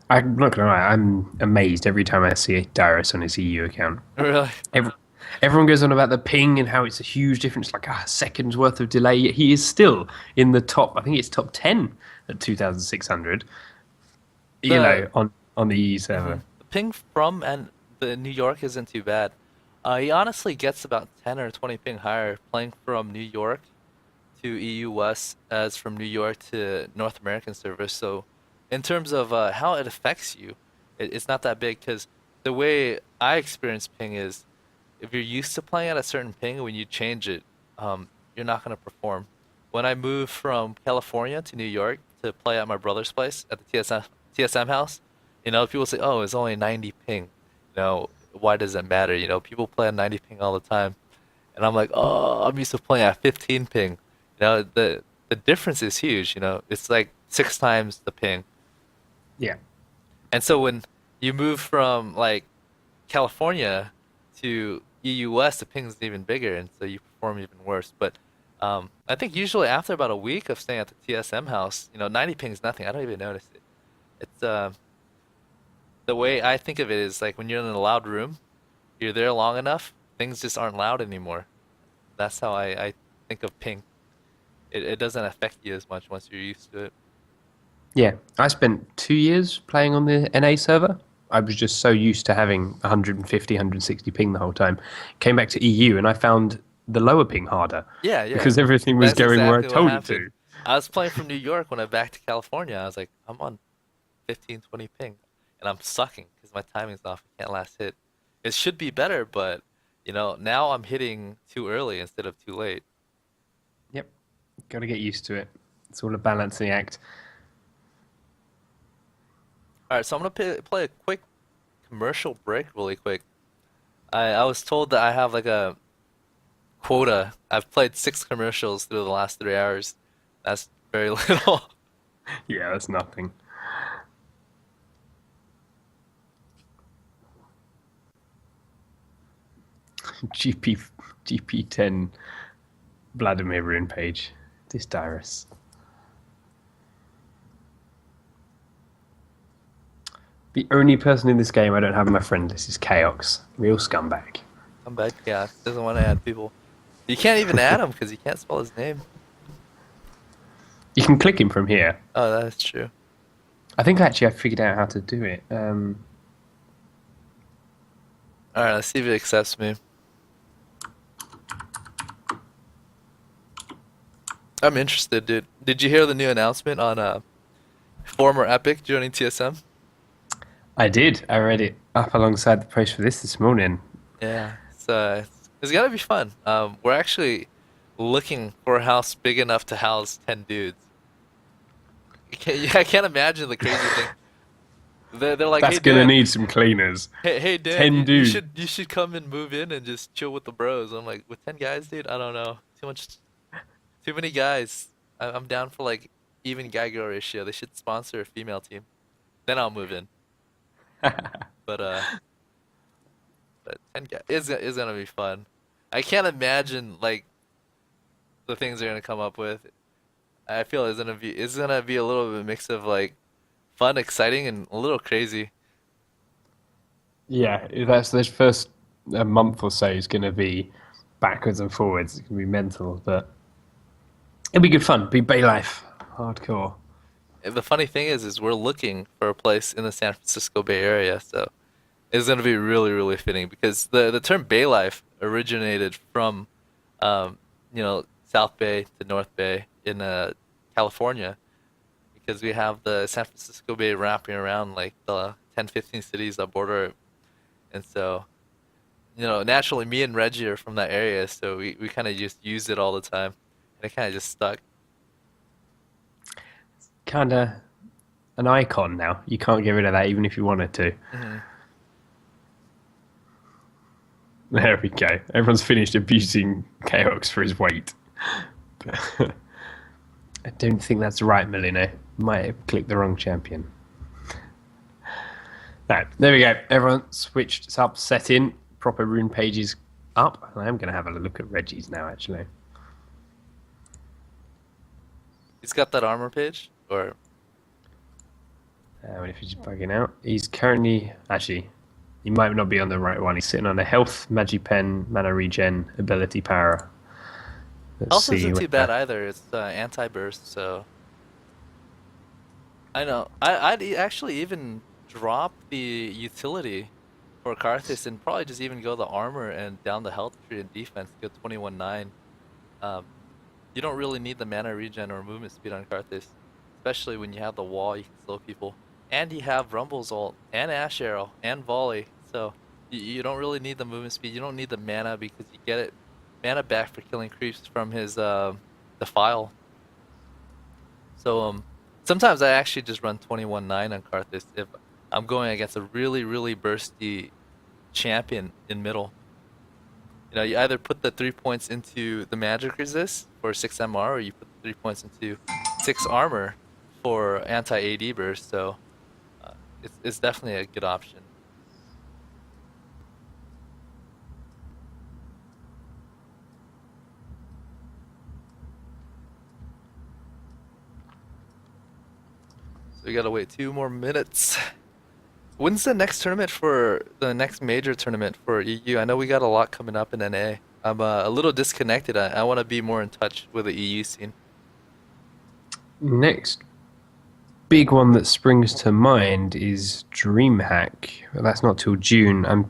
I'm not gonna lie, I'm amazed every time I see Darius on his EU account. Really? Every, Everyone goes on about the ping and how it's a huge difference, like a second's worth of delay. Yet he is still in the top. I think it's top 10 at 2,600. The On the EU server. the ping from and the New York isn't too bad. He honestly gets about 10 or 20 ping higher playing from New York to EU West as from New York to North American servers. So, in terms of how it affects you, it's not that big because the way I experience ping is if you're used to playing at a certain ping, when you change it, you're not going to perform. When I moved from California to New York to play at my brother's place at the TSM house, people say, "Oh, it's only 90 ping." Why does it matter? People play at 90 ping all the time, and I'm like, "Oh, I'm used to playing at 15 ping." The difference is huge. It's like six times the ping. Yeah. And so when you move from like California to EU West, the ping is even bigger, and so you perform even worse. But I think usually after about a week of staying at the TSM house, 90 ping is nothing. I don't even notice it. It's The way I think of it is like when you're in a loud room, you're there long enough, things just aren't loud anymore. That's how I think of ping. It doesn't affect you as much once you're used to it. Yeah. I spent 2 years playing on the NA server. I was just so used to having 150, 160 ping the whole time. Came back to EU and I found the lower ping harder Yeah, yeah. because everything was That's going where I exactly what told it happened. to. I was playing from New York when I back to California. I was like, I'm on 15, 20 ping, and I'm sucking because my timing's off. I can't last hit. It should be better, but now I'm hitting too early instead of too late. Yep. Got to get used to it. It's all a balancing act. All right, so I'm gonna play a quick commercial break really quick. I was told that I have like a quota. I've played 6 commercials through the last 3 hours. That's very little. Yeah, that's nothing. GP GP10 Vladimir rune page. This Dyrus. The only person in this game I don't have on my friend list is Chaos. Real scumbag. I'm bad. Yeah, doesn't want to add people. You can't even add him because you can't spell his name. You can click him from here. Oh, that's true. I think actually I figured out how to do it. All right, let's see if it accepts me. I'm interested, dude. Did you hear the new announcement on former Epic joining TSM? I did. I read it up alongside the post for this morning. Yeah, it's gonna be fun. We're actually looking for a house big enough to house 10 dudes. I can't imagine the crazy thing. They're like, That's "Hey gonna Dan, need some cleaners. hey Dan, 10 you dude. should come and move in and just chill with the bros." I'm like, with 10 guys, dude, I don't know. Too many guys. I'm down for like even guy girl ratio. They should sponsor a female team. Then I'll move in. But uh, but 10 guys is gonna be fun. I can't imagine like the things they're gonna come up with. I feel it's gonna be a little bit mix of like fun, exciting, and a little crazy. Yeah, that's this first a month or so is gonna be backwards and forwards. It's gonna be mental, but it'll be good fun. Be Bay life. Hardcore. And the funny thing is we're looking for a place in the San Francisco Bay Area, so it's gonna be really, really fitting because the term Bay Life originated from, um, South Bay to North Bay in California because we have the San Francisco Bay wrapping around like the 10, 15 cities that border it, and so naturally me and Reggie are from that area, so we kind of just use it all the time, and it kind of just stuck. Kinda an icon now. You can't get rid of that even if you wanted to. Hmm. There we go. Everyone's finished abusing Chaos for his weight. I don't think that's right, Molino. Might have clicked the wrong champion. No, there we go. Everyone switched it's up, set in. Proper rune pages up. I am going to have a look at Reggie's now, actually. He's got that armor page, or And if he's bugging out, he's currently actually he might not be on the right one. He's sitting on a health, Magipen, mana regen, ability power. Let's Health see. isn't too bad either. It's anti-burst, so I know. Actually even drop the utility for Karthus and probably just even go the armor and down the health tree and defense, go 21-9. Um, you don't really need the mana regen or movement speed on Karthus, especially when you have the wall, you can slow people. And you have Rumble's ult, and Ash Arrow, and Volley, so you don't really need the movement speed, you don't need the mana because you get it mana back for killing creeps from his defile. So sometimes I actually just run 21-9 on Karthus if I'm going against a really, really bursty champion in middle. You know, you either put the 3 points into the magic resist for 6 MR, or you put the 3 points into 6 armor for anti AD burst. So it's definitely a good option. So we gotta wait 2 more minutes. When's the next tournament for the next major tournament for EU? I know we got a lot coming up in NA. I'm a little disconnected. I want to be more in touch with the EU scene. Next big one that springs to mind is DreamHack. Well, that's not till June. I'm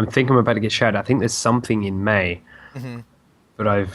thinking I'm about to get shouted. I think there's something in May, Hmm. but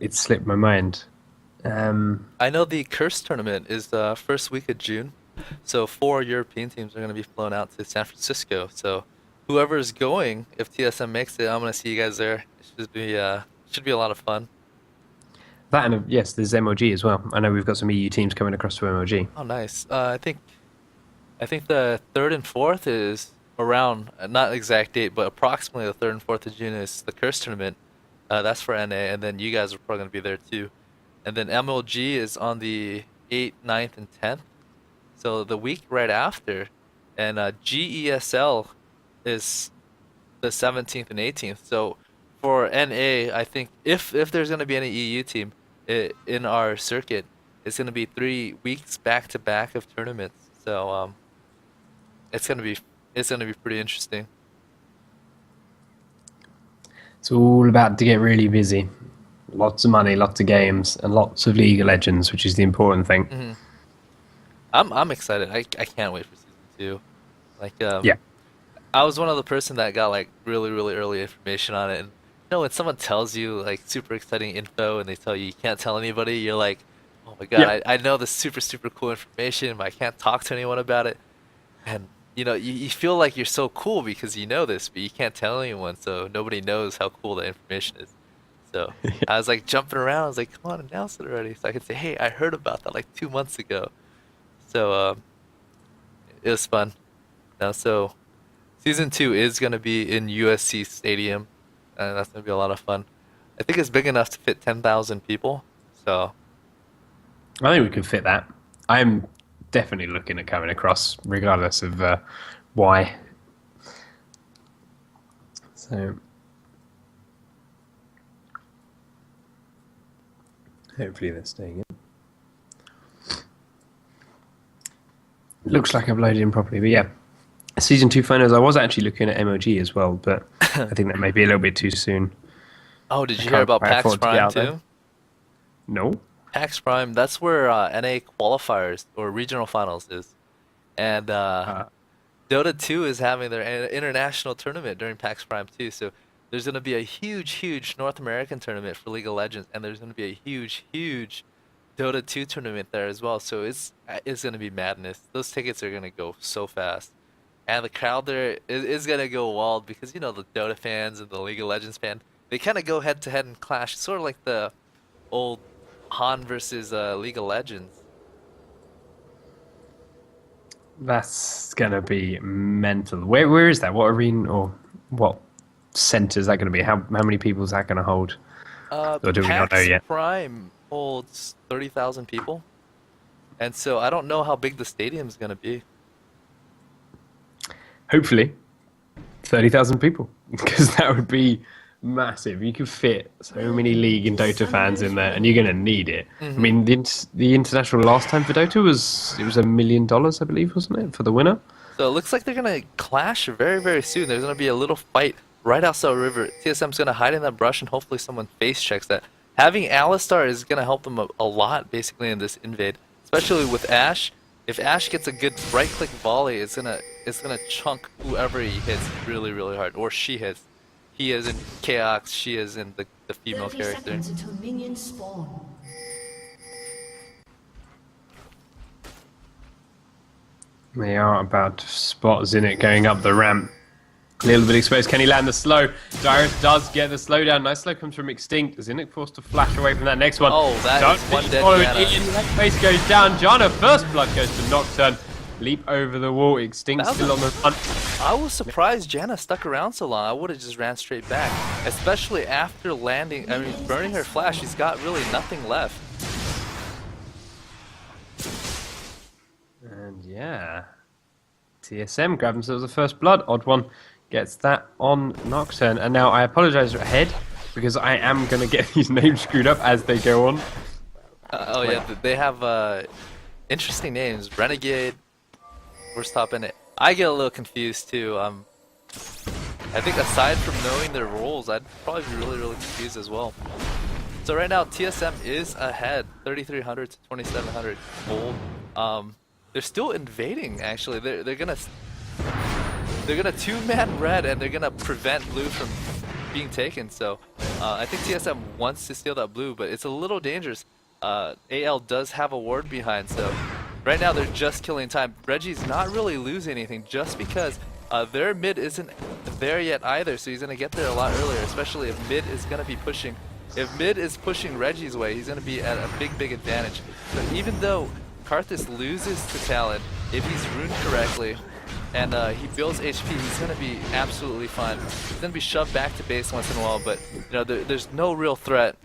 it's slipped my mind. Um, I know the Curse tournament is the first week of June, so 4 European teams are going to be flown out to San Francisco. So whoever is going, if TSM makes it, I'm going to see you guys there. It should be a lot of fun. that and yes, there's MOG as well. I know we've got some EU teams coming across to MOG. Oh, nice. I think the third and fourth is around not exact date, but approximately the third and fourth of June is the Curse tournament. That's for NA, and then you guys are probably going to be there too. And then MLG is on the 8th, 9th, and 10th. So the week right after, and GESL is the 17th and 18th. So for NA, I think if there's going to be any EU team in our circuit, it's going to be 3 weeks back to back of tournaments. So it's going to be pretty interesting. It's all about to get really busy. Lots of money, lots of games, and lots of League of Legends, which is the important thing. Hmm. I'm excited. I can't wait for season 2. Like Yeah, I was one of the person that got like really, really early information on it. And you know, when someone tells you like super exciting info and they tell you you can't tell anybody, you're like, oh my God, yeah. I know this super, super cool information, but I can't talk to anyone about it. And you know, you feel like you're so cool because you know this, but you can't tell anyone, so nobody knows how cool the information is. So I was like jumping around. I was like, come on, announce it already, so I could say, hey, I heard about that like 2 months ago. So it was fun. Now, so season 2 is gonna be in USC Stadium, and that's gonna be a lot of fun. I think it's big enough to fit 10,000 people. So I think we can fit that. I'm definitely looking at coming across, regardless of why. So hopefully they're staying in. Looks like I've loaded in properly, but yeah. Season 2 finals, I was actually looking at MOG as well, but I think that may be a little bit too soon. oh, did I you hear can't about quite PAX afford to get Prime out there. too? No? PAX Prime, that's where NA qualifiers or regional finals is. And Uh, Dota 2 is having their international tournament during PAX Prime too. So there's going to be a huge, huge North American tournament for League of Legends, and there's going to be a huge, huge Dota 2 tournament there as well. So it's going to be madness. Those tickets are going to go so fast. And the crowd there is going to go wild because, you know, the Dota fans and the League of Legends fans, they kind of go head to head and clash, sort of like the old Han versus League of Legends. that's going to be mental. Where is that? What arena or what centre is that going to be? How many people is that going to hold? Or do we not know PAX yet? Prime holds 30,000 people. And so I don't know how big the stadium's going to be. Hopefully 30,000 people, because that would be massive. You could fit so many League and Dota fans in there, and you're gonna need it. I Hmm. mean, the international last time for Dota was $1 million, I believe, wasn't it, for the winner? So it looks like they're gonna clash very, very soon. There's gonna be a little fight right outside River. TSM's gonna hide in that brush and hopefully someone face checks that. Having Alistar is gonna help them a lot basically in this invade, especially with Ashe. If Ashe gets a good right-click volley, it's gonna chunk whoever he hits really, really hard, or she hits. He is in Chaos, she is in the female 30 character. seconds until minions spawn. They are about to spot Zinit going up the ramp. A little bit exposed. Can he land the slow? Dyrus does get the slowdown. Nice slow comes from Extinct. Zinit forced to flash away from that next one. Oh, that is one dead Janna. That face goes down. Janna, first blood goes to Nocturne. Leap over the wall. Extinct That was still on the run. I was surprised Janna stuck around so long. I would have just ran straight back, especially after landing. I mean, burning her flash. She's got really nothing left. And yeah, TSM grab themselves the first blood. Odd one gets that on Nocturne. And now I apologize ahead because I am going to get these names screwed up as they go on. Oh yeah, they have interesting names. Renegade. Where's top in it? I get a little confused too. I think aside from knowing their roles, I'd probably be really, really confused as well. So right now TSM is ahead, 3,300 to 2,700 gold. They're still invading. Actually, they're gonna two-man red and they're gonna prevent blue from being taken. So I think TSM wants to steal that blue, but it's a little dangerous. AL does have a ward behind, so right now they're just killing time. Reggie's not really losing anything just because their mid isn't there yet either, so he's gonna get there a lot earlier, especially if mid is gonna be pushing. If mid is pushing Reggie's way, he's gonna be at a big advantage. So even though Karthus loses to Talon, if he's runed correctly and he builds HP, he's going to be absolutely fine. He's going to be shoved back to base once in a while, but you know there's no real threat.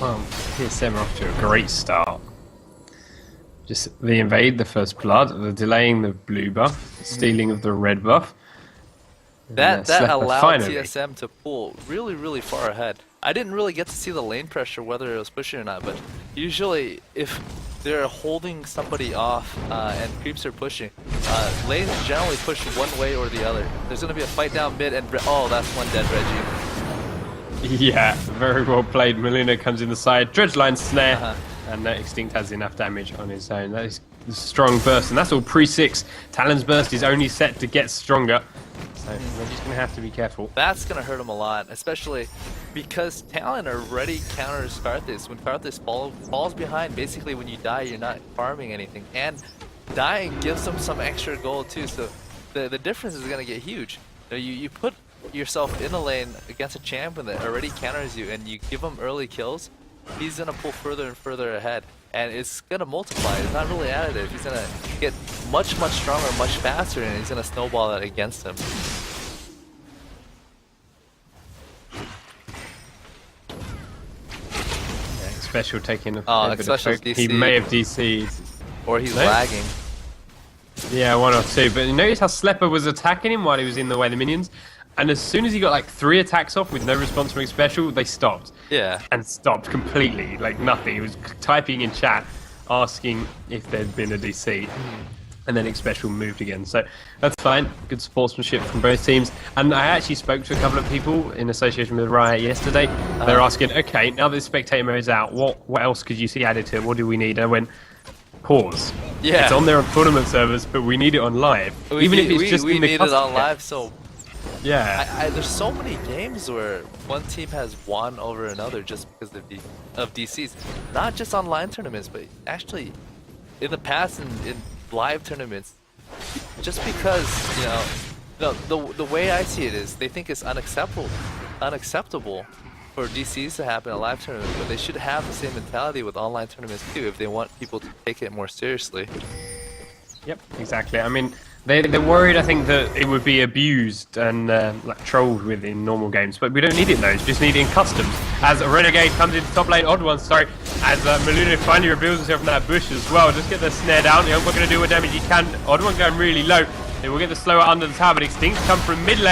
Well, TSM are off to a great start. Just the invade, the first blood, the delaying the blue buff, the stealing of the red buff. That Slipper allowed finally. TSM to pull really far ahead. I didn't really get to see the lane pressure, whether it was pushing or not, but usually if they're holding somebody off and creeps are pushing, lanes generally push one way or the other. There's going to be a fight down mid and oh, that's one dead Reggie. Yeah, very well played. Melina comes in the side, Dredgeline snare, and Extinct has enough damage on his own. That is a strong burst, and that's all pre-6. Talon's burst is only set to get stronger, so we're just going to have to be careful. That's going to hurt him a lot, especially because Talon already counters Karthus. When Karthus falls behind, basically when you die, you're not farming anything, and dying gives them some extra gold too, so the difference is going to get huge. You put yourself in a lane against a champion that already counters you and you give him early kills, he's gonna pull further and further ahead, and it's gonna multiply. It's not really additive. He's gonna get much stronger, much faster, and he's gonna snowball that against him. Yeah, Special taking a bit of Special's focus. He DC. may have DC'd. Or he's No? lagging. Yeah, one or two. But you notice how Slepper was attacking him while he was in the way of the minions? And as soon as he got like 3 attacks off with no response from his special, they stopped. Yeah. And stopped completely, like nothing. He was typing in chat, asking if there'd been a DC. And then Special moved again. So that's fine. Good sportsmanship from both teams. And I actually spoke to a couple of people in association with Riot yesterday. They're asking, okay, now that spectator mode is out, what else could you see added to it? What do we need? And I went, pause. Yeah. It's on there on tournament servers, but we need it on live. Even if it's just we in the need it custom on live, so yeah. there's so many games where one team has won over another just because of DCs. Not just online tournaments, but actually in the past in live tournaments. Just because, you know, the way I see it is they think it's unacceptable for DCs to happen in a live tournament, but they should have the same mentality with online tournaments too if they want people to take it more seriously. Yep, exactly. I mean, they're worried, I think, that it would be abused and like trolled with in normal games, but we don't need it in those, just need it in customs. As a Renegade comes into top lane, Odd One, sorry, as Melina finally reveals himself from that bush as well. Just get the snare down, Odd One going to do what damage he can. Odd One going really low. They will get the slower under the tower, but Extinct come from mid lane.